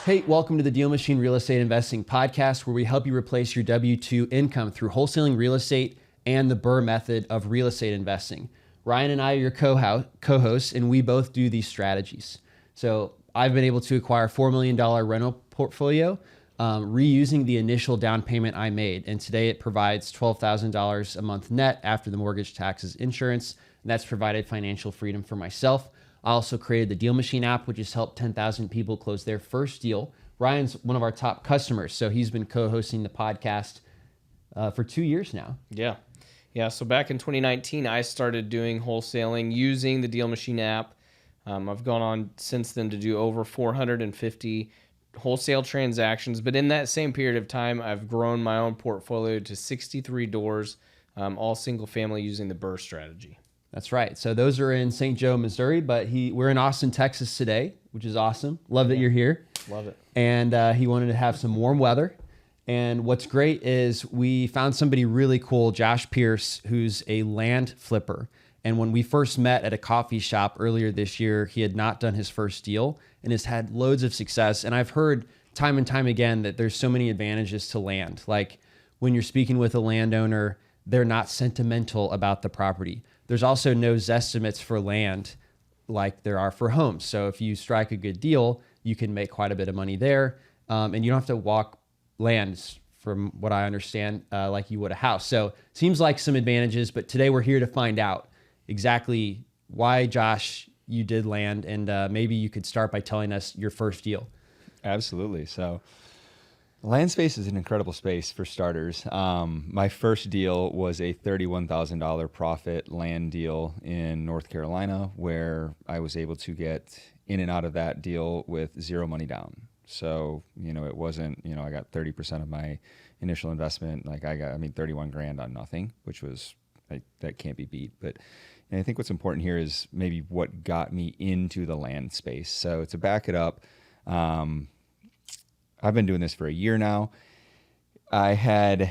Hey, welcome to the DealMachine Real Estate Investing Podcast, where we help you replace your W-2 income through wholesaling real estate and the BRRRR method of real estate investing. Ryan and I are your co-hosts, and we both do these strategies. So I've been able to acquire a $4 million rental portfolio, reusing the initial down payment I made. And today it provides $12,000 a month net after the mortgage, taxes, insurance. And that's provided financial freedom for myself. I also created the DealMachine app, which has helped 10,000 people close their first deal. Ryan's one of our top customers, so he's been co-hosting the podcast for 2 years now. Yeah. So back in 2019, I started doing wholesaling using the DealMachine app. I've gone on since then to do over 450 wholesale transactions. But in that same period of time, I've grown my own portfolio to 63 doors, all single family using the BRRRR strategy. That's right. So those are in St. Joe, Missouri, but we're in Austin, Texas today, which is awesome. Love that you're here. Love it. And he wanted to have some warm weather. And what's great is we found somebody really cool, Josh Pierce, who's a land flipper. And when we first met at a coffee shop earlier this year, he had not done his first deal and has had loads of success. And I've heard time and time again that there's so many advantages to land. Like when you're speaking with a landowner, they're not sentimental about the property. There's also no zestimates for land like there are for homes. So if you strike a good deal, you can make quite a bit of money there. And you don't have to walk lands, from what I understand, like you would a house. So seems like some advantages, but today we're here to find out exactly why, Josh, you did land. And maybe you could start by telling us your first deal. Absolutely. So land space is an incredible space for starters. My first deal was a $31,000 profit land deal in North Carolina, where I was able to get in and out of that deal with zero money down. So, it wasn't, I got 30% of my initial investment. Like I got 31 grand on nothing, which was, that can't be beat. But I think what's important here is maybe what got me into the land space. So to back it up, I've been doing this for a year now. I had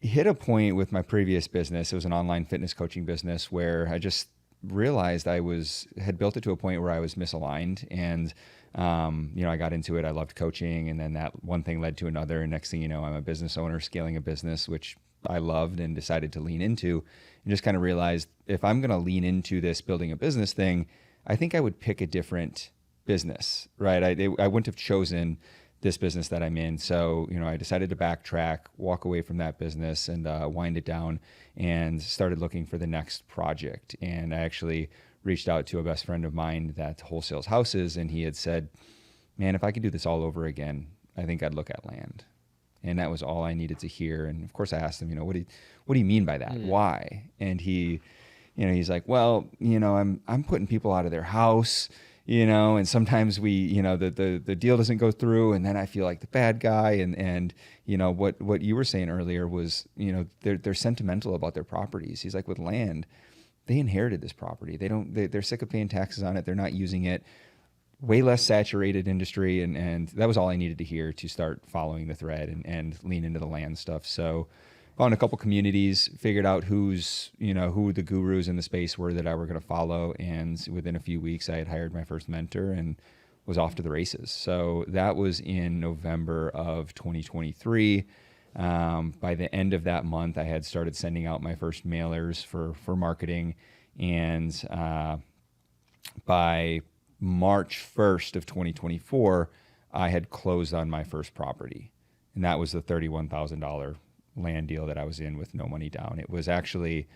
hit a point with my previous business. It was an online fitness coaching business where I just realized I had built it to a point where I was misaligned. And, I got into it. I loved coaching. And then that one thing led to another. And next thing you know, I'm a business owner scaling a business, which I loved and decided to lean into, and just kind of realized if I'm going to lean into this building a business thing, I think I would pick a different business, right? I wouldn't have chosen this business that I'm in. So, I decided to backtrack, walk away from that business and wind it down, and started looking for the next project. And I actually reached out to a best friend of mine that wholesales houses, and he had said, man, if I could do this all over again, I think I'd look at land. And that was all I needed to hear. And of course I asked him, what do you mean by that? Why? And he, he's like, well, I'm putting people out of their house, and sometimes we, the deal doesn't go through, and then I feel like the bad guy. And what you were saying earlier was, they're sentimental about their properties. He's like, with land, they inherited this property. They're sick of paying taxes on it. They're not using it. Way less saturated industry. And that was all I needed to hear to start following the thread and lean into the land stuff. So found a couple communities, figured out who the gurus in the space were that I were going to follow. And within a few weeks, I had hired my first mentor and was off to the races. So that was in November of 2023. By the end of that month, I had started sending out my first mailers for marketing. And by March 1st of 2024, I had closed on my first property. And that was the $31,000 land deal that I was in with no money down. It was actually,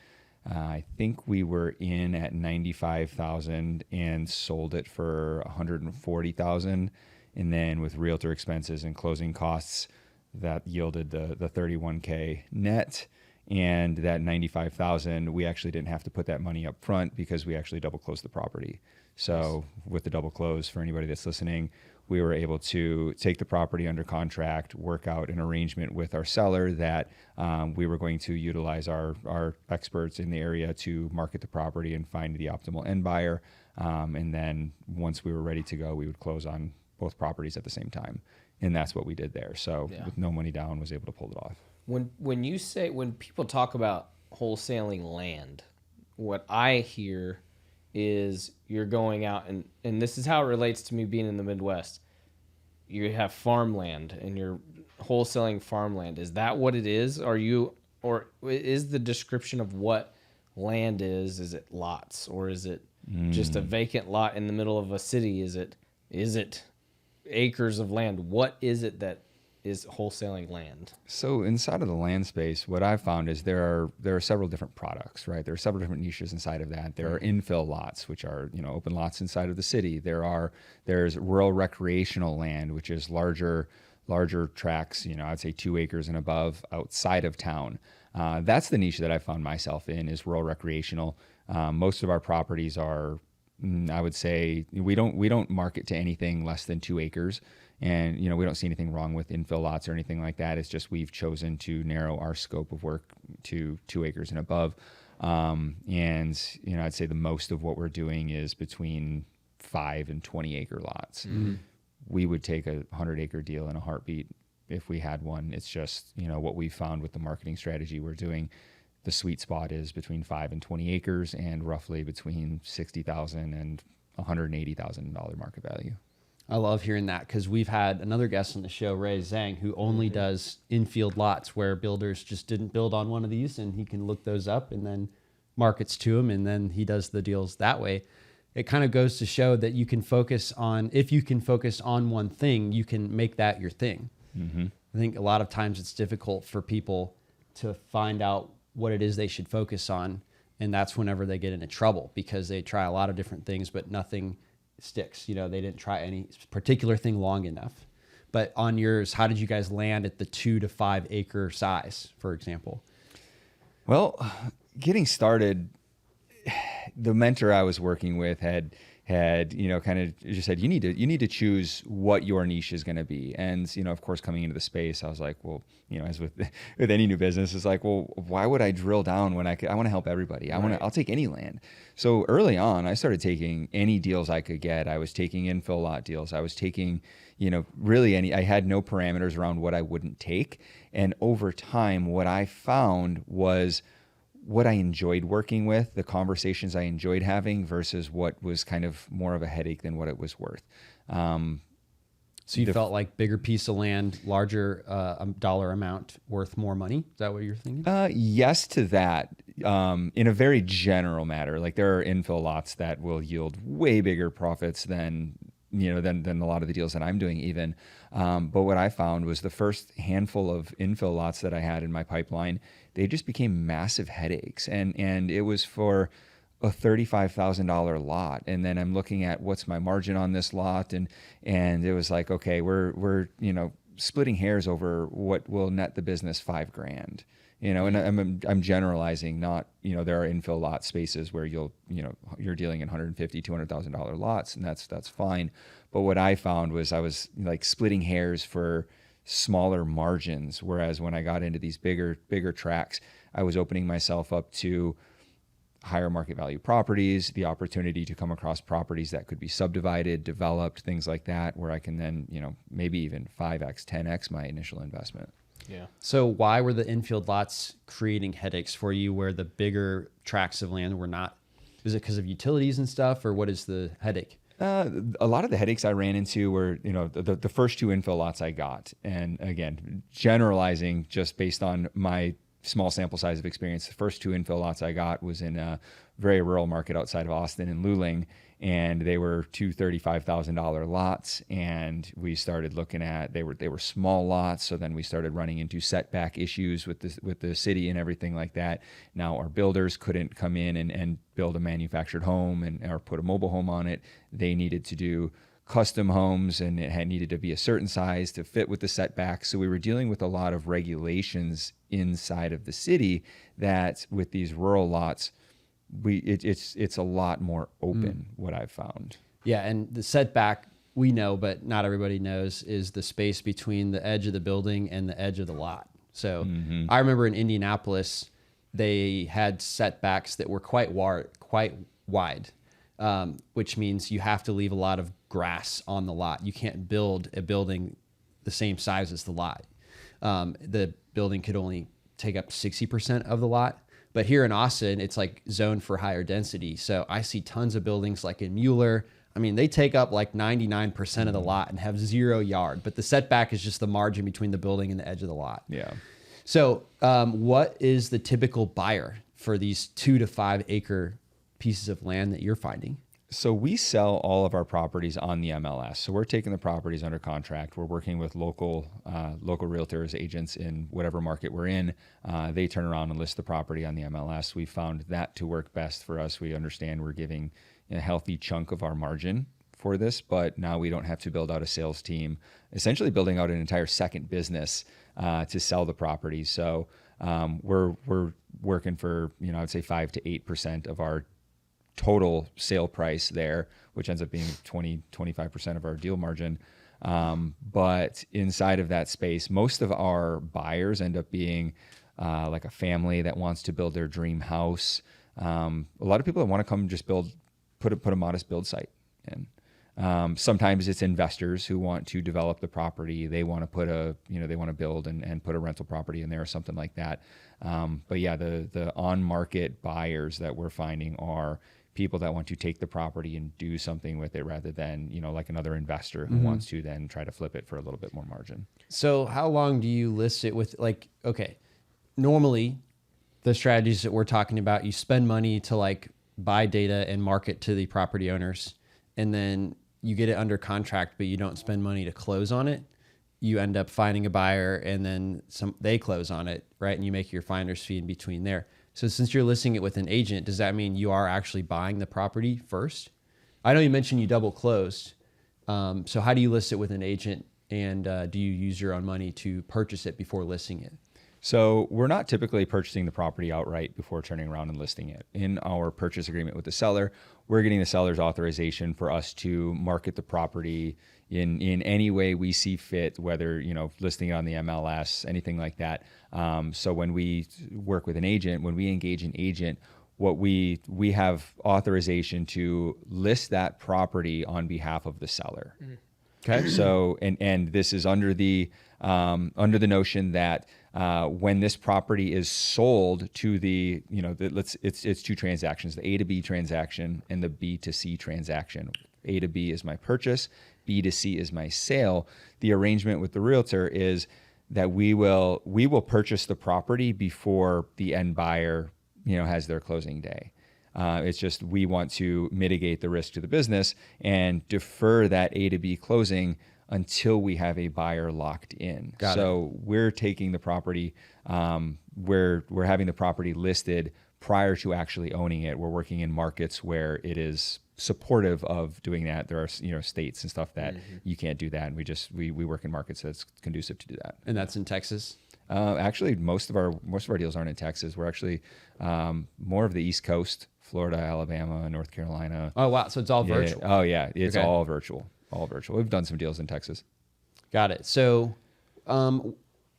I think we were in at 95,000 and sold it for 140,000. And then with realtor expenses and closing costs, that yielded the 31K net. And that 95,000, we actually didn't have to put that money up front because we actually double closed the property. So with the double close, for anybody that's listening, we were able to take the property under contract, work out an arrangement with our seller that we were going to utilize our experts in the area to market the property and find the optimal end buyer. And then once we were ready to go, we would close on both properties at the same time. And that's what we did there. So with no money down, was able to pull it off. When people talk about wholesaling land, what I hear is you're going out and this is how it relates to me being in the Midwest. you have farmland and you're wholesaling farmland. Is that what it is? Or is the description of what land is it lots, or is it just a vacant lot in the middle of a city? Is it acres of land? What is it that is wholesaling land? So inside of the land space, what I've found is there are several different products, right? There are several different niches inside of that. There are infill lots, which are, open lots inside of the city. There's rural recreational land, which is larger tracts, I'd say 2 acres and above outside of town. That's the niche that I found myself in, is rural recreational. Most of our properties are, I would say, we don't market to anything less than 2 acres. And, we don't see anything wrong with infill lots or anything like that. It's just we've chosen to narrow our scope of work to 2 acres and above. And, I'd say the most of what we're doing is between 5 and 20 acre lots. Mm-hmm. We would take a 100-acre deal in a heartbeat if we had one. It's just, what we found with the marketing strategy we're doing, the sweet spot is between 5 and 20 acres and roughly between $60,000 and $180,000 market value. I love hearing that, because we've had another guest on the show, Ray Zhang, who only does infield lots where builders just didn't build on one of these, and he can look those up and then markets to them, and then he does the deals that way. It kind of goes to show that if you can focus on one thing, you can make that your thing. Mm-hmm. I think a lot of times it's difficult for people to find out what it is they should focus on, and that's whenever they get into trouble, because they try a lot of different things, but nothing sticks. They didn't try any particular thing long enough. But on yours, how did you guys land at the 2 to 5 acre size, for example? Well, getting started, the mentor I was working with had kind of just said, you need to choose what your niche is going to be. And, of course, coming into the space, I was like, well, as with any new business, it's like, well, why would I drill down when I want to help everybody? I'll take any land. So early on, I started taking any deals I could get. I was taking infill lot deals. I was taking, really I had no parameters around what I wouldn't take. And over time, what I found was what I enjoyed working with, the conversations I enjoyed having versus what was kind of more of a headache than what it was worth. So you felt like bigger piece of land, larger dollar amount, worth more money? Is that what you're thinking? Yes to that. In a very general matter, like there are infill lots that will yield way bigger profits than a lot of the deals that I'm doing even. But what I found was the first handful of infill lots that I had in my pipeline, they just became massive headaches. And it was for a $35,000 lot. And then I'm looking at what's my margin on this lot. And it was like, okay, we're splitting hairs over what will net the business $5,000. And I'm generalizing, not, there are infill lot spaces where you're dealing in $150,000, $200,000 lots, and that's fine. But what I found was I was like splitting hairs for smaller margins. Whereas when I got into these bigger tracts, I was opening myself up to higher market value properties, the opportunity to come across properties that could be subdivided, developed, things like that, where I can then, maybe even 5x, 10x my initial investment. Yeah. So why were the infield lots creating headaches for you where the bigger tracts of land were not? Is it because of utilities and stuff, or what is the headache? A lot of the headaches I ran into were, the first 2 infill lots I got. And again, generalizing just based on my small sample size of experience, the first 2 infill lots I got was in a very rural market outside of Austin in Luling. And they were 2 $35,000 lots, and we started looking at they were small lots. So then we started running into setback issues with the city and everything like that. Now our builders couldn't come in and build a manufactured home or put a mobile home on it. They needed to do custom homes, and it had needed to be a certain size to fit with the setbacks. So we were dealing with a lot of regulations inside of the city that with these rural lots, it's a lot more open, what I've found. Yeah, and the setback we know, but not everybody knows, is the space between the edge of the building and the edge of the lot. So I remember in Indianapolis, they had setbacks that were quite wide, which means you have to leave a lot of grass on the lot. You can't build a building the same size as the lot. The building could only take up 60% of the lot. But here in Austin, it's like zoned for higher density. So I see tons of buildings like in Mueller. I mean, they take up like 99% of the lot and have 0 yard, but the setback is just the margin between the building and the edge of the lot. Yeah. So what is the typical buyer for these 2 to 5 acre pieces of land that you're finding? So we sell all of our properties on the MLS. So we're taking the properties under contract. We're working with local realtors, agents in whatever market we're in. They turn around and list the property on the MLS. We found that to work best for us. We understand we're giving a healthy chunk of our margin for this, but now we don't have to build out a sales team, essentially building out an entire second business to sell the property. So we're working for, I'd say 5 to 8% of our total sale price there, which ends up being 20-25% of our deal margin. But inside of that space, most of our buyers end up being like a family that wants to build their dream house. A lot of people that want to come just put a modest build site in. Sometimes it's investors who want to develop the property. They want to they want to build and put a rental property in there or something like that. But yeah, the on-market buyers that we're finding are people that want to take the property and do something with it rather than, like another investor who wants to then try to flip it for a little bit more margin. So how long do you list it with, like, okay, normally the strategies that we're talking about, you spend money to like buy data and market to the property owners, and then you get it under contract, but you don't spend money to close on it. You end up finding a buyer and then they close on it, right? And you make your finder's fee in between there. So since you're listing it with an agent, does that mean you are actually buying the property first? I know you mentioned you double closed. So how do you list it with an agent, and do you use your own money to purchase it before listing it? So we're not typically purchasing the property outright before turning around and listing it. In our purchase agreement with the seller, we're getting the seller's authorization for us to market the property in any way we see fit, whether, listing it on the MLS, anything like that. So when we work with an agent, when we engage an agent, what we have authorization to list that property on behalf of the seller. Okay. So, and this is under the notion that when this property is sold to the, it's 2 transactions, the A to B transaction and the B to C transaction. A to B is my purchase, B to C is my sale. The arrangement with the realtor is that we will purchase the property before the end buyer, has their closing day. It's just we want to mitigate the risk to the business and defer that A to B closing until we have a buyer locked in. So we're taking the property, we're having the property listed prior to actually owning it. We're working in markets where it is supportive of doing that. There are states and stuff that you can't do that, and we work in markets that's conducive to do that. And that's in Texas? Actually, most of our deals aren't in Texas. We're actually more of the East Coast, Florida, Alabama, North Carolina. Oh wow! So it's all virtual. Oh yeah, it's all virtual. All virtual. We've done some deals in Texas. Got it. So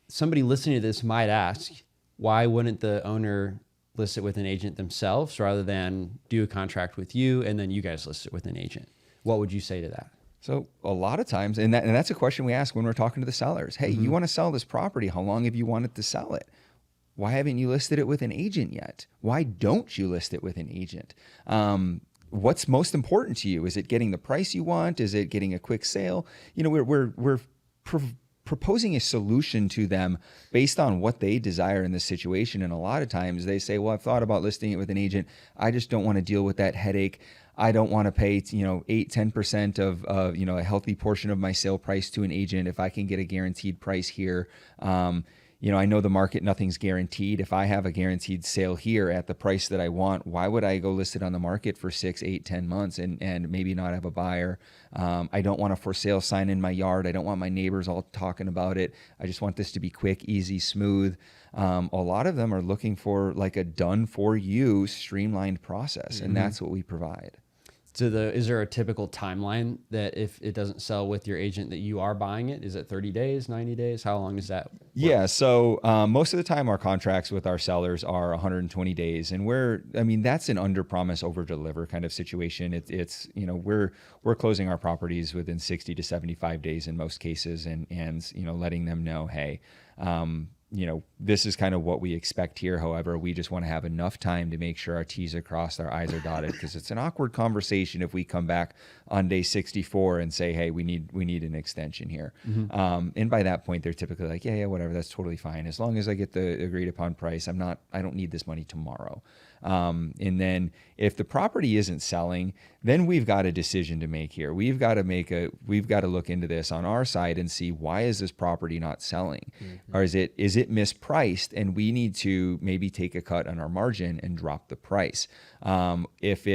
somebody listening to this might ask, why wouldn't the owner list it with an agent themselves rather than do a contract with you and then you guys list it with an agent? What would you say to that? So a lot of times, and that's a question we ask when we're talking to the sellers. Hey, you want to sell this property. How long have you wanted to sell it? Why haven't you listed it with an agent yet? Why don't you list it with an agent? What's most important to you? Is it getting the price you want? Is it getting a quick sale? We're proposing a solution to them based on what they desire in this situation. And a lot of times they say, well, I've thought about listing it with an agent. I just don't want to deal with that headache. I don't want to pay, 8-10% of, a healthy portion of my sale price to an agent if I can get a guaranteed price here. I know the market, nothing's guaranteed. If I have a guaranteed sale here at the price that I want, why would I go list it on the market for 6, 8, 10 months and maybe not have a buyer? I don't want a for sale sign in my yard. I don't want my neighbors all talking about it. I just want this to be quick, easy, smooth. A lot of them are looking for like a done for you streamlined process, and that's what we provide. So is there a typical timeline that if it doesn't sell with your agent that you are buying it? Is it 30 days, 90 days? How long does that work? Yeah. So most of the time our contracts with our sellers are 120 days, and that's an under promise, over deliver kind of situation. It's we're closing our properties within 60 to 75 days in most cases, and letting them know, hey, this is kind of what we expect here. However, we just want to have enough time to make sure our T's are crossed, our I's are dotted, because it's an awkward conversation if we come back on day 64 and say, hey, we need an extension here. And by that point, they're typically like, yeah, whatever, that's totally fine. As long as I get the agreed upon price, I don't need this money tomorrow. And then if the property isn't selling, then we've got a decision to make here. We've got to look into this on our side and see, why is this property not selling? Or is it mispriced and we need to maybe take a cut on our margin and drop the price? If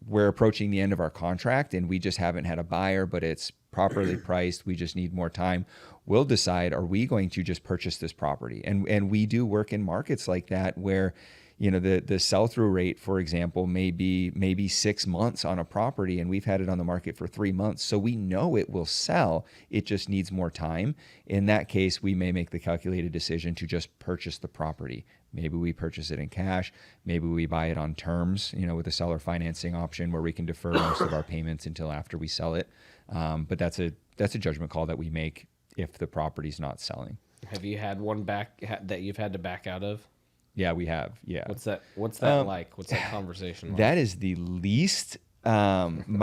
we're approaching the end of our contract and we just haven't had a buyer, but it's properly priced, we just need more time, we'll decide, are we going to just purchase this property? And we do work in markets like that where the sell-through rate, for example, may be maybe 6 months on a property, and we've had it on the market for 3 months. So we know it will sell. It just needs more time. In that case, we may make the calculated decision to just purchase the property. Maybe we purchase it in cash. Maybe we buy it on terms, with a seller financing option where we can defer most of our payments until after we sell it. But that's a judgment call that we make if the property's not selling. Have you had one that you've had to back out of? Yeah, we have. Yeah. What's that like? What's that conversation like? That is the least, that's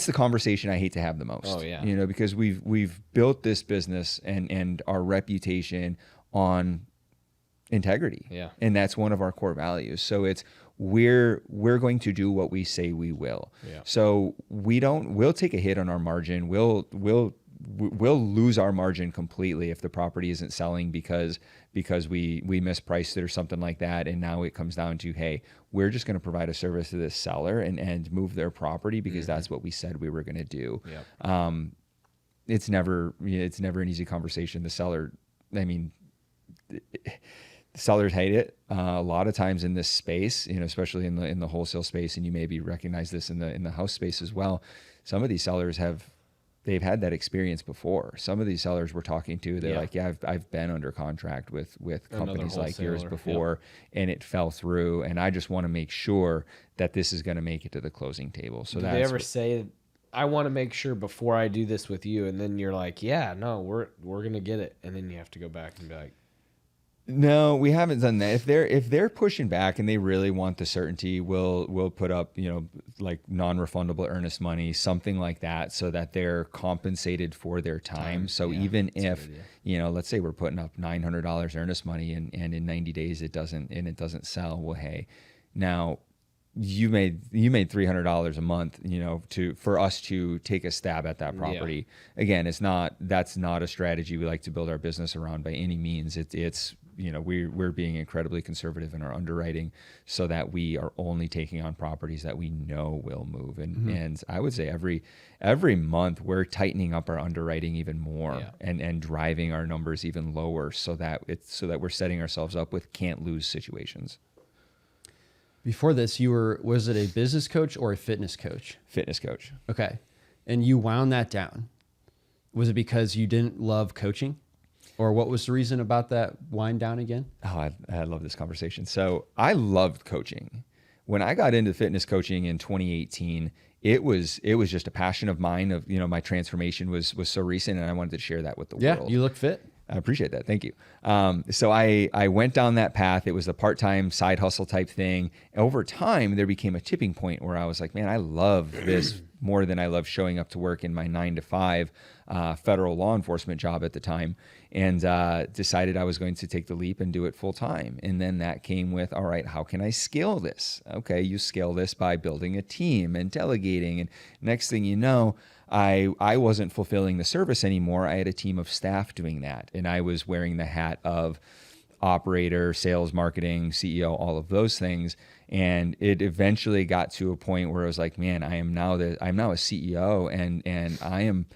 the conversation I hate to have the most. Oh yeah. Because we've built this business and our reputation on integrity. Yeah. And that's one of our core values. So we're going to do what we say we will. Yeah. So we'll take a hit on our margin. We'll lose our margin completely if the property isn't selling because we mispriced it or something like that. And now it comes down to, hey, we're just going to provide a service to this seller and move their property because that's what we said we were going to do. Yep. It's never an easy conversation. The sellers hate it a lot of times in this space, especially in the wholesale space, and you maybe recognize this in the house space as well. Some of these sellers they've had that experience before. Some of these sellers we're talking to, they're like, yeah, I've been under contract with companies like yours before, and it fell through. And I just want to make sure that this is going to make it to the closing table. So do they ever say, I want to make sure before I do this with you, and then you're like, yeah, no, we're going to get it. And then you have to go back and be like, no, we haven't done that. If they're pushing back and they really want the certainty, we'll put up, like non-refundable earnest money, something like that, so that they're compensated for their time. So even if, let's say we're putting up $900 earnest money and in 90 days it doesn't sell, well, hey, now you made $300 a month, for us to take a stab at that property. Yeah. Again, that's not a strategy we like to build our business around by any means. It's we're being incredibly conservative in our underwriting so that we are only taking on properties that we know will move. And I would say every month we're tightening up our underwriting even more and driving our numbers even lower so that we're setting ourselves up with can't lose situations. Before this, was it a business coach or a fitness coach? Fitness coach. Okay. And you wound that down. Was it because you didn't love coaching? Or what was the reason about that wind down again? Oh, I love this conversation. So I loved coaching. When I got into fitness coaching in 2018, it was just a passion of mine. My transformation was so recent, and I wanted to share that with the world. Yeah, you look fit. I appreciate that. Thank you. So I went down that path. It was a part-time side hustle type thing. Over time, there became a tipping point where I was like, man, I love this more than I love showing up to work in my 9-to-5 federal law enforcement job at the time, and decided I was going to take the leap and do it full time. And then that came with, all right, how can I scale this? Okay, you scale this by building a team and delegating. And next thing you know, I wasn't fulfilling the service anymore. I had a team of staff doing that. And I was wearing the hat of operator, sales, marketing, CEO, all of those things. And it eventually got to a point where I was like, man, I'm now a CEO and I am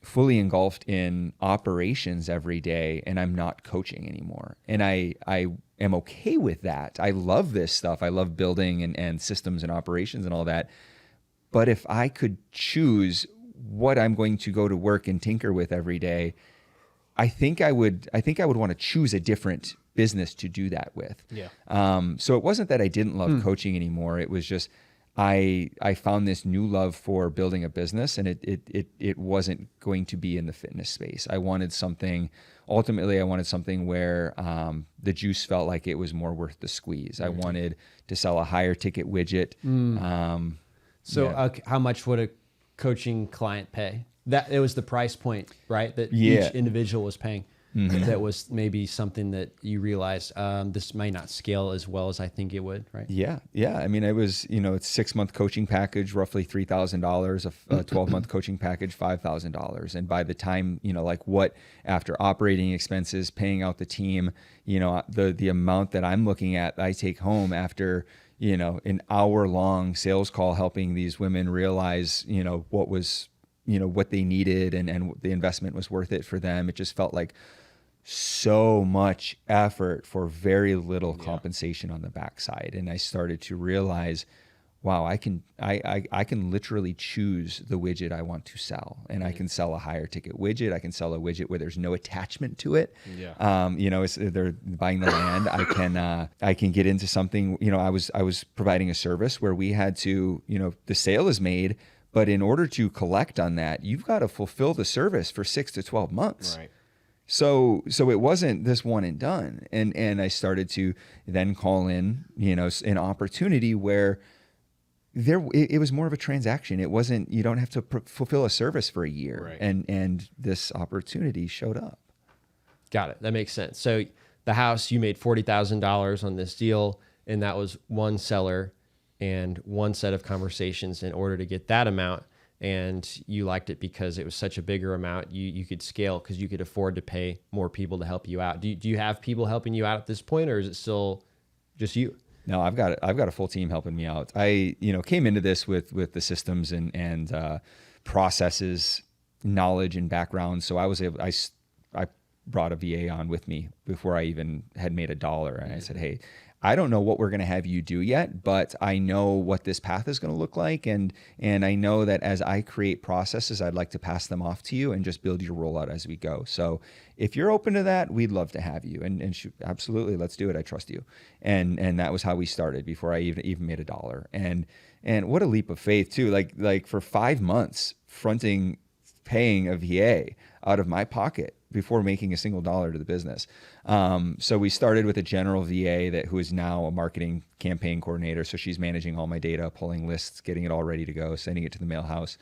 fully engulfed in operations every day, and I'm not coaching anymore. And I am okay with that. I love this stuff. I love building and systems and operations and all that. But if I could choose what I'm going to go to work and tinker with every day, I think I would want to choose a different business to do that with. Yeah. So it wasn't that I didn't love coaching anymore. It was just I found this new love for building a business, and it wasn't going to be in the fitness space. Ultimately I wanted something where the juice felt like it was more worth the squeeze. I wanted to sell a higher ticket widget. How much would a coaching client pay? That it was the price point, right? That Yeah. each individual was paying. That was maybe something that you realized this might not scale as well as I think it would, right? Yeah. I mean, it was, it's 6-month coaching package, roughly $3,000, a 12-month coaching package, $5,000. And by the time, after operating expenses, paying out the team, the amount that I'm looking at, I take home after, an hour-long sales call, helping these women realize, what they needed and the investment was worth it for them. It just felt like so much effort for very little compensation on the backside. And I started to realize, wow, I can literally choose the widget I want to sell, and I can sell a higher ticket widget. I can sell a widget where there's no attachment to it. They're buying the land. I can get into something, I was providing a service where we had to, the sale is made, but in order to collect on that, you've got to fulfill the service for 6 to 12 months. Right. So it wasn't this one and done. And I started to then call in, an opportunity where it was more of a transaction. It wasn't, you don't have to fulfill a service for a year. Right. And this opportunity showed up. Got it. That makes sense. So the house, you made $40,000 on this deal, and that was one seller and one set of conversations in order to get that amount. And you liked it because it was such a bigger amount. You could scale because you could afford to pay more people to help you out. Do you have people helping you out at this point, or is it still just you? No, I've got a full team helping me out. I came into this with the systems and processes, knowledge and background. So I brought a VA on with me before I even had made $1. And I said, hey, I don't know what we're going to have you do yet, but I know what this path is going to look like. And I know that as I create processes, I'd like to pass them off to you and just build your rollout as we go. So if you're open to that, we'd love to have you. And absolutely, let's do it. I trust you. And that was how we started before I even made $1. And what a leap of faith too. Like for 5 months paying a VA out of my pocket before making a single dollar to the business. So we started with a general VA who is now a marketing campaign coordinator. So she's managing all my data, pulling lists, getting it all ready to go, sending it to the mail house.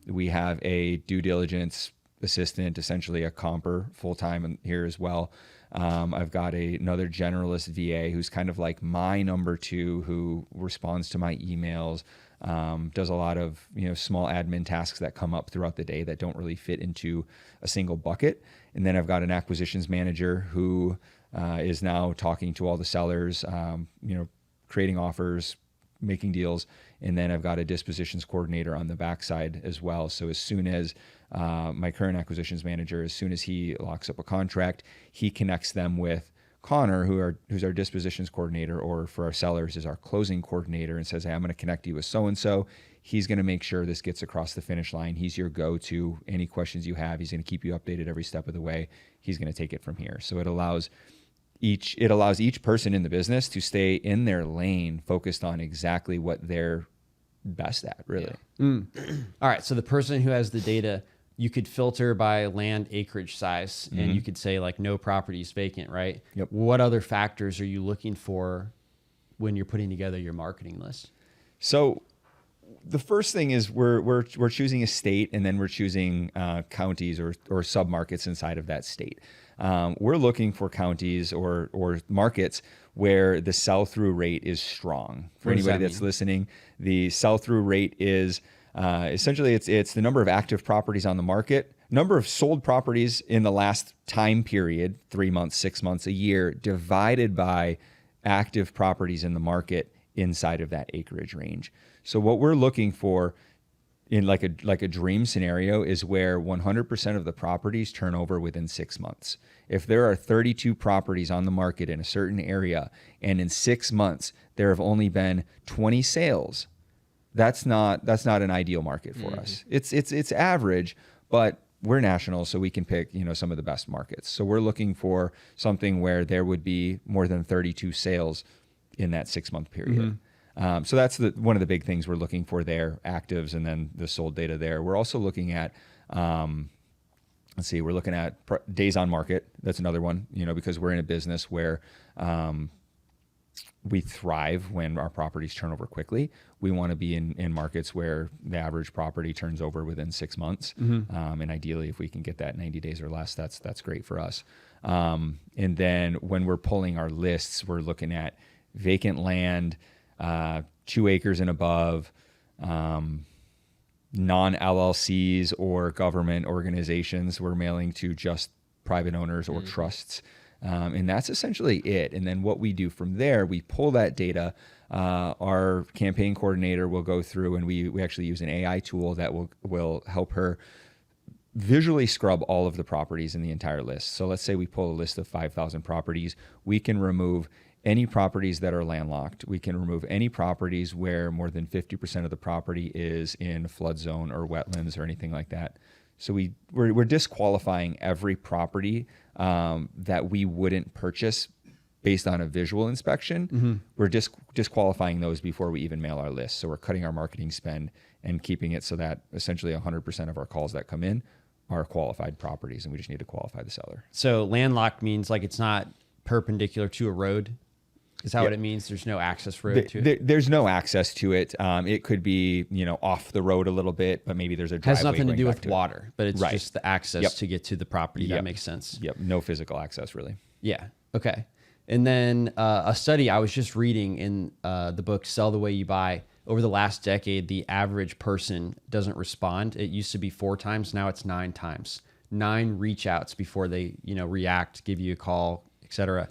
We have a due diligence assistant, essentially a comper full-time here as well. I've got another generalist VA who's kind of like my number 2, who responds to my emails, does a lot of small admin tasks that come up throughout the day that don't really fit into a single bucket. And then I've got an acquisitions manager who is now talking to all the sellers, creating offers, making deals. And then I've got a dispositions coordinator on the backside as well. So as soon as my current acquisitions manager, as soon as he locks up a contract, he connects them with Connor, who's our dispositions coordinator, or for our sellers is our closing coordinator, and says, hey, I'm going to connect you with so-and-so. He's going to make sure this gets across the finish line. He's your go-to. Any questions you have, he's going to keep you updated every step of the way. He's going to take it from here. So it allows each person in the business to stay in their lane, focused on exactly what they're best at, really. Yeah. All right. So the person who has the data, you could filter by land acreage size, and you could say like no properties vacant, right? Yep. What other factors are you looking for when you're putting together your marketing list? So the first thing is we're choosing a state, and then we're choosing counties or submarkets inside of that state. We're looking for counties or markets where the sell-through rate is strong. For anybody that's listening, the sell-through rate is essentially it's the number of active properties on the market, number of sold properties in the last time period, 3 months, 6 months, a year, divided by active properties in the market inside of that acreage range. So what we're looking for in like a dream scenario is where 100% of the properties turn over within 6 months. If there are 32 properties on the market in a certain area, and in 6 months there have only been 20 sales, that's not an ideal market for us. It's average, but we're national, so we can pick some of the best markets. So we're looking for something where there would be more than 32 sales in that 6 month period. So that's one of the big things we're looking for there, actives and then the sold data there. We're also looking at, we're looking at days on market. That's another one, because we're in a business where we thrive when our properties turn over quickly. We want to be in markets where the average property turns over within 6 months. And ideally, if we can get that 90 days or less, that's great for us. And then when we're pulling our lists, we're looking at vacant land, 2 acres and above, non-LLCs or government organizations. We're mailing to just private owners or trusts. And that's essentially it. And then what we do from there, we pull that data. Our campaign coordinator will go through, and we actually use an AI tool that will help her visually scrub all of the properties in the entire list. So let's say we pull a list of 5,000 properties. We can remove any properties that are landlocked. We can remove any properties where more than 50% of the property is in flood zone or wetlands or anything like that. So we're disqualifying every property that we wouldn't purchase based on a visual inspection. We're disqualifying those before we even mail our list. So we're cutting our marketing spend and keeping it so that essentially 100% of our calls that come in are qualified properties, and we just need to qualify the seller. So landlocked means like it's not perpendicular to a road. Is that what it means? There's no access road to it? There's no access to it. It could be, off the road a little bit, but maybe there's a driveway. Has nothing to do with it. water, but it's Right. just the access to get to the property. Yep. That makes sense. Yep. No physical access, really. Yeah. Okay. And then a study I was just reading in the book, Sell the Way You Buy. Over the last decade, the average person doesn't respond. It used to be 4 times. Now it's 9 times. 9 reach outs before they, react, give you a call, et cetera.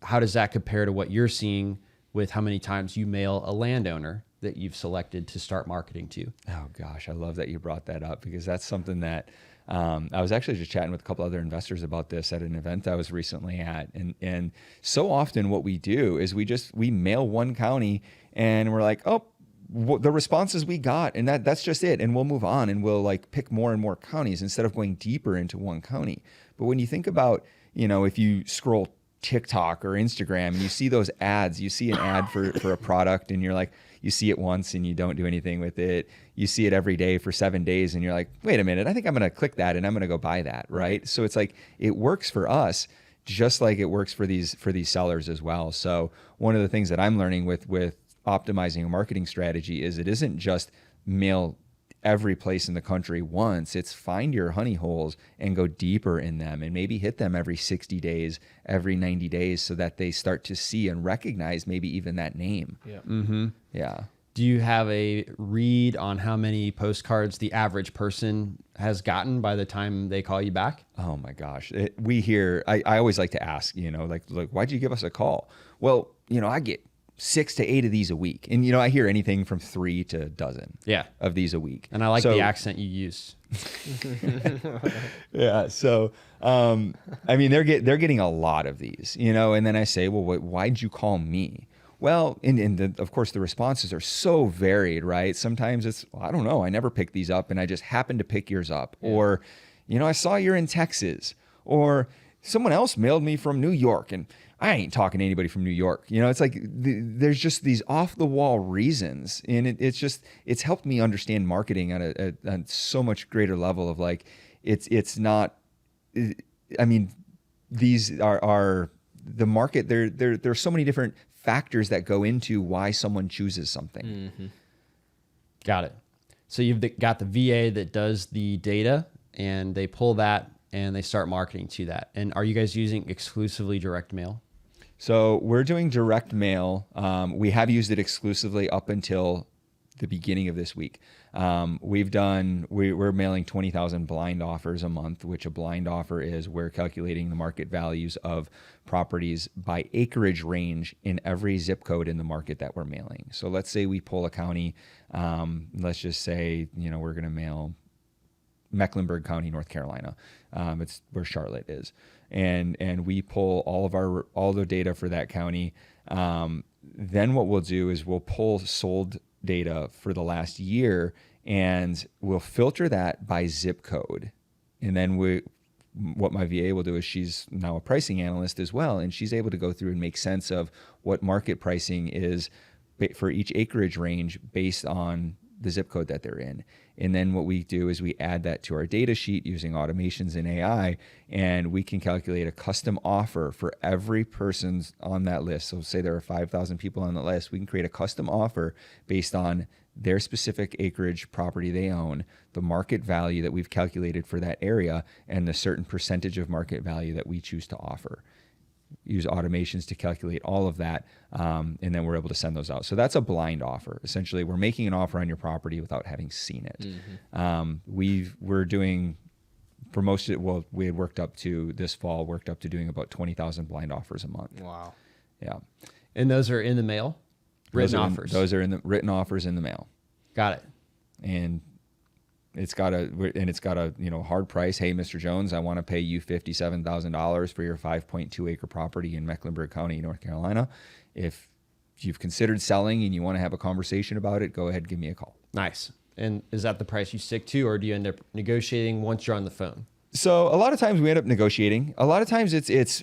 How does that compare to what you're seeing with how many times you mail a landowner that you've selected to start marketing to? Oh gosh, I love that you brought that up, because that's something that I was actually just chatting with a couple other investors about this at an event I was recently at. And so often what we do is we mail one county and we're like, oh, the responses we got, and that's just it. And we'll move on and we'll pick more and more counties instead of going deeper into one county. But when you think about, if you scroll TikTok or Instagram and you see those ads, you see an ad for a product and you're like, you see it once and you don't do anything with it. You see it every day for 7 days and you're like, wait a minute, I think I'm going to click that and I'm going to go buy that. Right. So it's like, it works for us just like it works for these sellers as well. So one of the things that I'm learning with optimizing a marketing strategy is it isn't just mail every place in the country once. It's find your honey holes and go deeper in them and maybe hit them every 60 days, every 90 days, so that they start to see and recognize maybe even that name. Yeah. Mm-hmm. Yeah. Do you have a read on how many postcards the average person has gotten by the time they call you back? Oh my gosh. I always like to ask, why'd you give us a call? Well, I get 6 to 8 of these a week. And, I hear anything from 3 to a dozen of these a week. And I like the accent you use. Yeah. So, they're getting a lot of these, and then I say, well, why'd you call me? Well, of course, the responses are so varied, right? Sometimes it's, well, I don't know, I never picked these up and I just happened to pick yours up. Yeah. Or, I saw you're in Texas. Or someone else mailed me from New York and I ain't talking to anybody from New York. It's like there's just these off the wall reasons. And it's helped me understand marketing at a so much greater level of it's not, these are the market. There's so many different factors that go into why someone chooses something. Mm-hmm. Got it. So you've got the VA that does the data and they pull that and they start marketing to that. And are you guys using exclusively direct mail? So we're doing direct mail. We have used it exclusively up until the beginning of this week. We're mailing 20,000 blind offers a month, which a blind offer is we're calculating the market values of properties by acreage range in every zip code in the market that we're mailing. So let's say we pull a county. Let's just say, we're going to mail Mecklenburg County, North Carolina. It's where Charlotte is. And we pull all the data for that county. Then what we'll do is we'll pull sold data for the last year and we'll filter that by zip code. And then what my VA will do is she's now a pricing analyst as well. And she's able to go through and make sense of what market pricing is for each acreage range based on the zip code that they're in. And then what we do is we add that to our data sheet using automations and AI, and we can calculate a custom offer for every person's on that list. So say there are 5,000 people on the list, we can create a custom offer based on their specific acreage property they own, the market value that we've calculated for that area, and the certain percentage of market value that we choose to offer. Use automations to calculate all of that, and then we're able to send those out. So that's a blind offer. Essentially, we're making an offer on your property without having seen it. We're doing, for most of it, well, we had worked up to this fall, doing about 20,000 blind offers a month. Wow. Yeah. And those are in the mail? Written offers? Those are in the written offers in the mail. Got it. And it's got a hard price. Hey, Mr. Jones, I want to pay you $57,000 for your 5.2 acre property in Mecklenburg County, North Carolina. If you've considered selling and you want to have a conversation about it, go ahead, give me a call. Nice. And is that the price you stick to, or do you end up negotiating once you're on the phone? So a lot of times we end up negotiating. A lot of times it's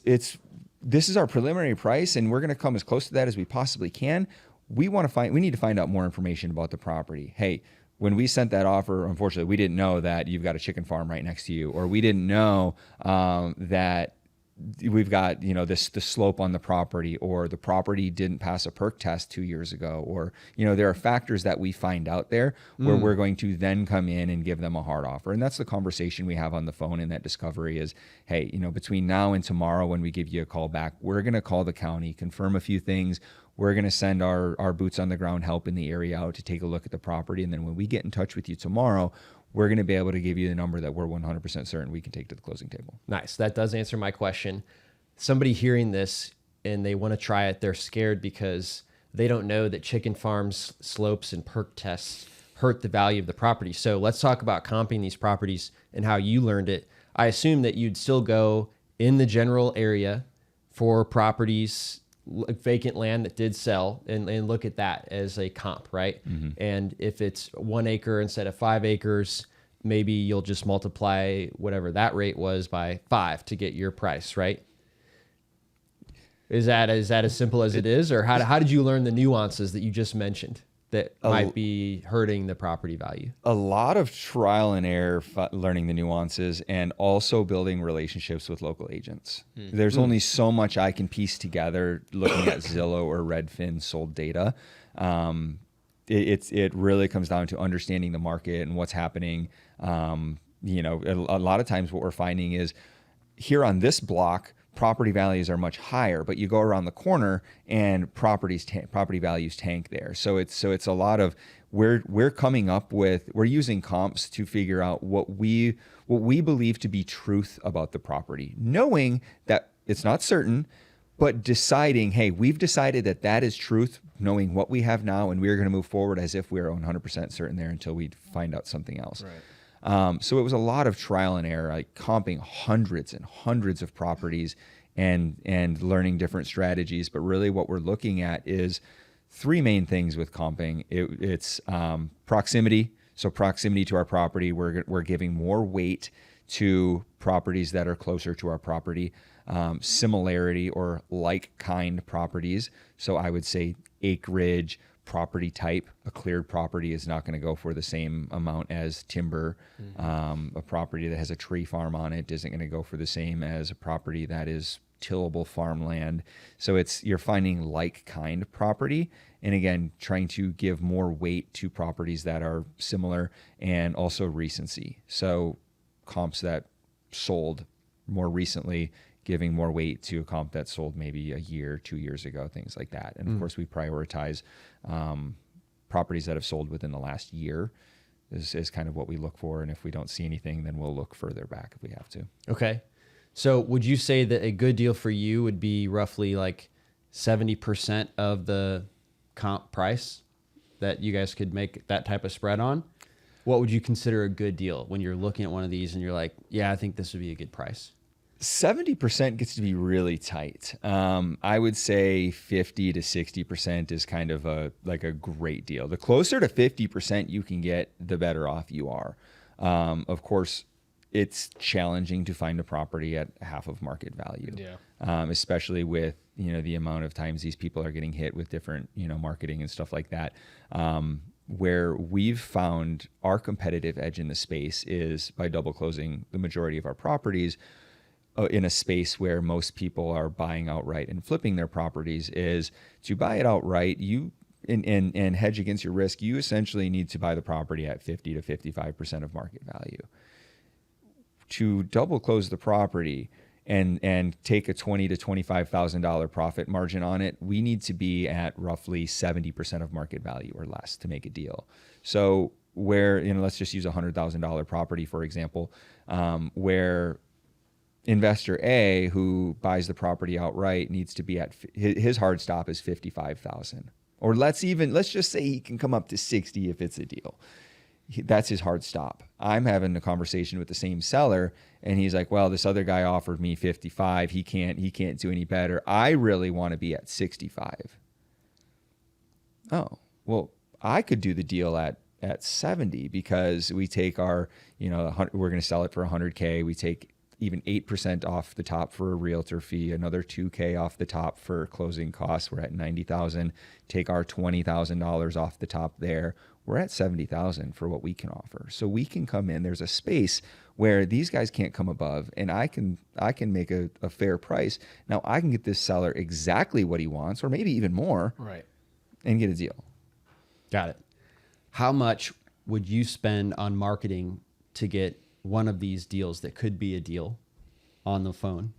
this is our preliminary price, and we're going to come as close to that as we possibly can. We need to find out more information about the property. Hey, when we sent that offer, unfortunately, we didn't know that you've got a chicken farm right next to you, or we didn't know that we've got the slope on the property, or the property didn't pass a perk test 2 years ago, or there are factors that we find out there where we're going to then come in and give them a hard offer. And that's the conversation we have on the phone in that discovery is, hey, between now and tomorrow when we give you a call back, we're going to call the county, confirm a few things. We're going to send our boots on the ground help in the area out to take a look at the property. And then when we get in touch with you tomorrow, we're going to be able to give you the number that we're 100% certain we can take to the closing table. Nice. That does answer my question. Somebody hearing this and they want to try it, they're scared because they don't know that chicken farms, slopes, and perk tests hurt the value of the property. So let's talk about comping these properties and how you learned it. I assume that you'd still go in the general area for properties, vacant land that did sell, and look at that as a comp, right? Mm-hmm. And if it's 1 acre instead of 5 acres, maybe you'll just multiply whatever that rate was by 5 to get your price, right? Is that as simple as it is? Or how did you learn the nuances that you just mentioned that might be hurting the property value? A lot of trial and error, learning the nuances, and also building relationships with local agents. There's only so much I can piece together looking at Zillow or Redfin sold data. It really comes down to understanding the market and what's happening. A lot of times what we're finding is here on this block, property values are much higher, but you go around the corner and property values tank there. So it's a lot of we're using comps to figure out what we believe to be truth about the property, knowing that it's not certain, but deciding, hey, we've decided that is truth, knowing what we have now, and we're going to move forward as if we're 100% certain there until we find out something else. Right. So it was a lot of trial and error, like comping hundreds and hundreds of properties and learning different strategies. But really what we're looking at is 3 main things with comping. It's proximity. So proximity to our property, we're giving more weight to properties that are closer to our property. Similarity or like kind properties. So I would say acreage, property type. A cleared property is not going to go for the same amount as timber. A property that has a tree farm on it isn't going to go for the same as a property that is tillable farmland. So you're finding like kind property, and again, trying to give more weight to properties that are similar, and also recency. So comps that sold more recently, giving more weight to a comp that sold maybe a year, 2 years ago, things like that. And of course, we prioritize properties that have sold within the last year is kind of what we look for. And if we don't see anything, then we'll look further back if we have to. Okay. So would you say that a good deal for you would be roughly like 70% of the comp price that you guys could make that type of spread on? What would you consider a good deal when you're looking at one of these and you're like, yeah, I think this would be a good price? 70% gets to be really tight. I would say 50 to 60% is kind of a great deal. The closer to 50% you can get, the better off you are. Of course, it's challenging to find a property at half of market value. Yeah. Especially with the amount of times these people are getting hit with different, marketing and stuff like that. Where we've found our competitive edge in the space is by double closing the majority of our properties in a space where most people are buying outright and flipping their properties. Is to buy it outright, and hedge against your risk, you essentially need to buy the property at 50 to 55% of market value. To double close the property and take a $20,000 to $25,000 profit margin on it, we need to be at roughly 70% of market value or less to make a deal. So where, let's just use a $100,000 property, for example, where investor A, who buys the property outright, needs to be at his hard stop is 55,000, or let's just say he can come up to 60 if it's a deal. That's his hard stop. I'm having a conversation with the same seller, and he's like, well, this other guy offered me 55. He can't do any better. I really want to be at 65. Oh, well, I could do the deal at 70 because we take our, we're going to sell it for 100K. We take even 8% off the top for a realtor fee, another $2K off the top for closing costs. We're at 90,000. Take our $20,000 off the top there. We're at 70,000 for what we can offer. So we can come in. There's a space where these guys can't come above, and I can make a fair price. Now I can get this seller exactly what he wants, or maybe even more, right, and get a deal. Got it. How much would you spend on marketing to get one of these deals that could be a deal on the phone?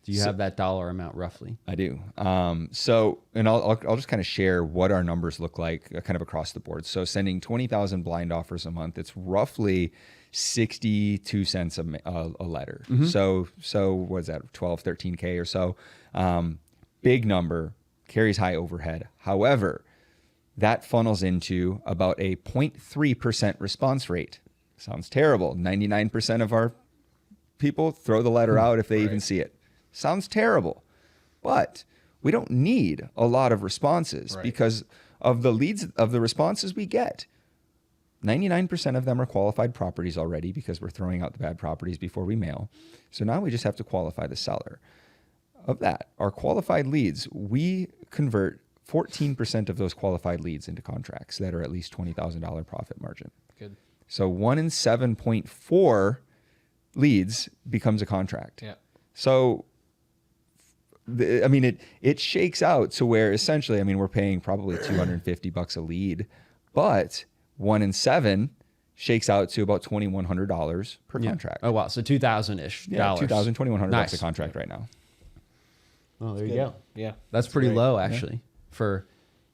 Do you have that dollar amount roughly? I do. And I'll just kind of share what our numbers look like kind of across the board. So sending 20,000 blind offers a month, it's roughly 62 cents a letter. Mm-hmm. So what's that, 12, 13K or so? Big number, carries high overhead. However, that funnels into about a 0.3% response rate. Sounds terrible. 99% of our people throw the letter out if they even see it. Sounds terrible, but we don't need a lot of responses because of the leads, of the responses we get. 99% of them are qualified properties already because we're throwing out the bad properties before we mail. So now we just have to qualify the seller. Of that, our qualified leads, we convert 14% of those qualified leads into contracts that are at least $20,000 profit margin. Good. So 1 in 7.4 leads becomes a contract. Yeah. So it shakes out to where essentially, we're paying probably $250 a lead, but 1 in 7 shakes out to about $2,100 per contract. Oh, wow. So $2,000-ish. Yeah, $2,000, $2,100 a contract right now. Oh, there you go. Yeah. That's pretty low, actually, for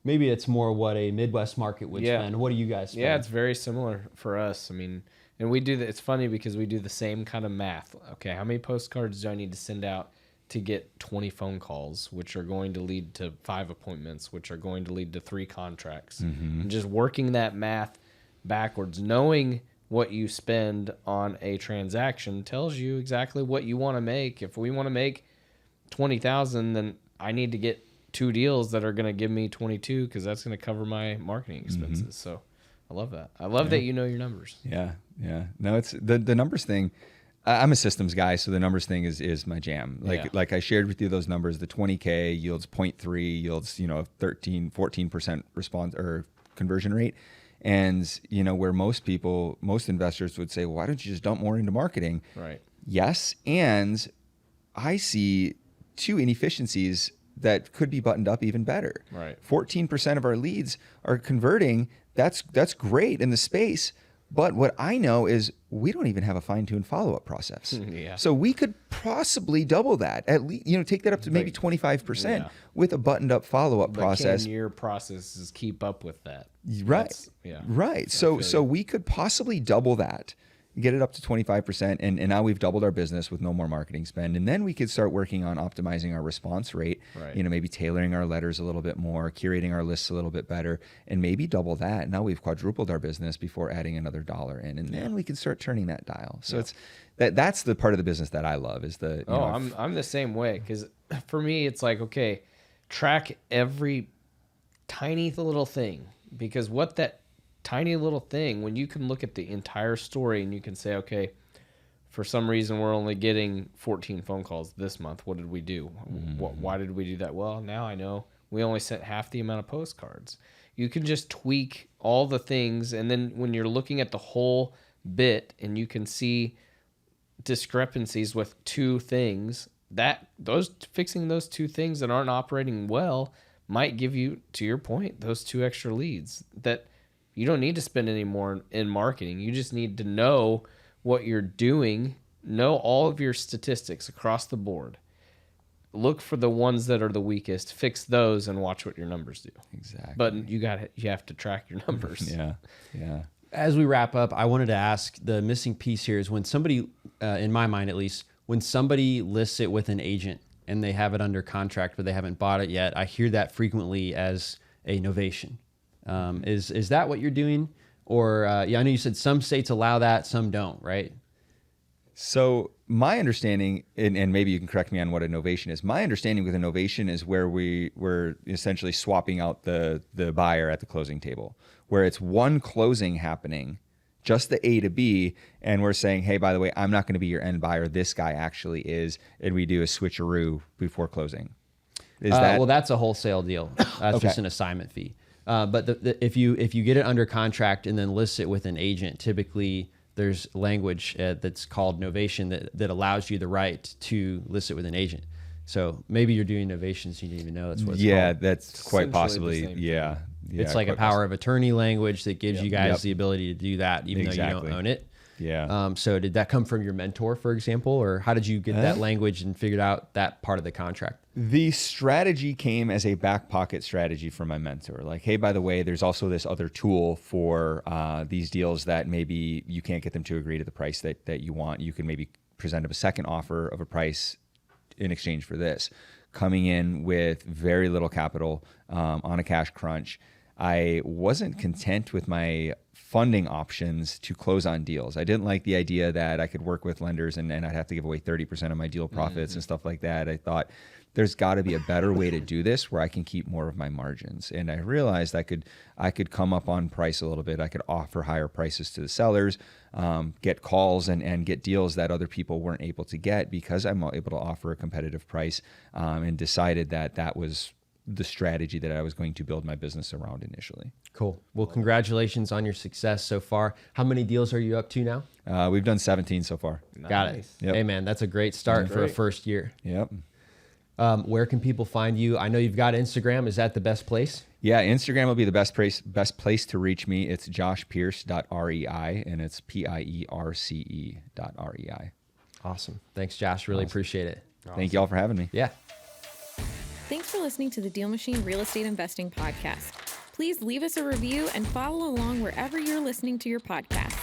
maybe it's more what a Midwest market would spend. What do you guys spend? Yeah, it's very similar for us. And we do that. It's funny because we do the same kind of math. Okay, how many postcards do I need to send out to get 20 phone calls, which are going to lead to 5 appointments, which are going to lead to 3 contracts? Mm-hmm. And just working that math backwards, knowing what you spend on a transaction tells you exactly what you want to make. If we want to make 20,000, then I need to get 2 deals that are going to give me 22 because that's going to cover my marketing expenses. Mm-hmm. So I love that. I love that you know your numbers. Yeah. No, it's the numbers thing. I'm a systems guy, so the numbers thing is my jam. Like I shared with you those numbers, the 20K yields 0.3, yields 13, 14% response or conversion rate. And where most investors would say, well, why don't you just dump more into marketing? Right. Yes, and I see 2 inefficiencies that could be buttoned up even better. Right. 14% of our leads are converting. That's great in the space. But what I know is we don't even have a fine-tuned follow-up process. Yeah. So we could possibly double that, at least, take that up to maybe 25% with a buttoned-up follow-up process. Can your processes keep up with that? Right. Right. So we could possibly double that, get it up to 25%, and now we've doubled our business with no more marketing spend. And then we could start working on optimizing our response rate, maybe tailoring our letters a little bit more, curating our lists a little bit better, and maybe double that. Now we've quadrupled our business before adding another dollar in, and then we can start turning that dial. So it's that's the part of the business that I love is the, I'm the same way, because for me, it's like, okay, track every tiny little thing, because what that tiny little thing, when you can look at the entire story and you can say, okay, for some reason we're only getting 14 phone calls this month. What did we do? Why did we do that? Well, now I know we only sent half the amount of postcards. You can just tweak all the things, and then when you're looking at the whole bit and you can see discrepancies with two things, fixing those two things that aren't operating well might give you, to your point, those 2 extra leads that you don't need to spend any more in marketing. You just need to know what you're doing, know all of your statistics across the board. Look for the ones that are the weakest, fix those, and watch what your numbers do. Exactly. But you have to track your numbers. Yeah. As we wrap up, I wanted to ask, the missing piece here is when somebody, in my mind at least, when somebody lists it with an agent and they have it under contract but they haven't bought it yet, I hear that frequently as a novation. Is that what you're doing? Or, I know you said some states allow that, some don't, right? So my understanding, and maybe you can correct me on what a novation is. My understanding with a novation is where we're essentially swapping out the buyer at the closing table, where it's one closing happening, just the A to B, and we're saying, hey, by the way, I'm not going to be your end buyer. This guy actually is, and we do a switcheroo before closing. Well, that's a wholesale deal. That's Okay. just an assignment fee. But if you get it under contract and then list it with an agent, typically there's language that's called novation that allows you the right to list it with an agent. So maybe you're doing novations you didn't even know that's what it's called. That's quite Essentially possibly. the same Yeah. It's like a power of attorney language that gives you guys Yep. the ability to do that, even though you Exactly. don't own it. Yeah. So did that come from your mentor, for example, or how did you get that language and figured out that part of the contract? The strategy came as a back pocket strategy from my mentor. Like, hey, by the way, there's also this other tool for these deals that maybe you can't get them to agree to the price that you want. You can maybe present a second offer of a price in exchange for this. Coming in with very little capital on a cash crunch, I wasn't content with my funding options to close on deals. I didn't like the idea that I could work with lenders and I'd have to give away 30% of my deal profits and stuff like that. I thought there's got to be a better way to do this where I can keep more of my margins. And I realized I could come up on price a little bit. I could offer higher prices to the sellers, get calls and get deals that other people weren't able to get because I'm able to offer a competitive price, and decided that was the strategy that I was going to build my business around initially. Cool. Well, congratulations on your success so far. How many deals are you up to now? We've done 17 so far. Got it. Yep. Hey, man, that's a great start for a Great. first year. Yep. Where can people find you? I know you've got Instagram. Is that the best place? Yeah, Instagram will be the best place to reach me. It's joshpierce.rei, and it's PIERCE.rei. Awesome. Thanks, Josh. Really appreciate it. Thank you all for having me. Yeah. Thanks for listening to the DealMachine Real Estate Investing Podcast. Please leave us a review and follow along wherever you're listening to your podcast.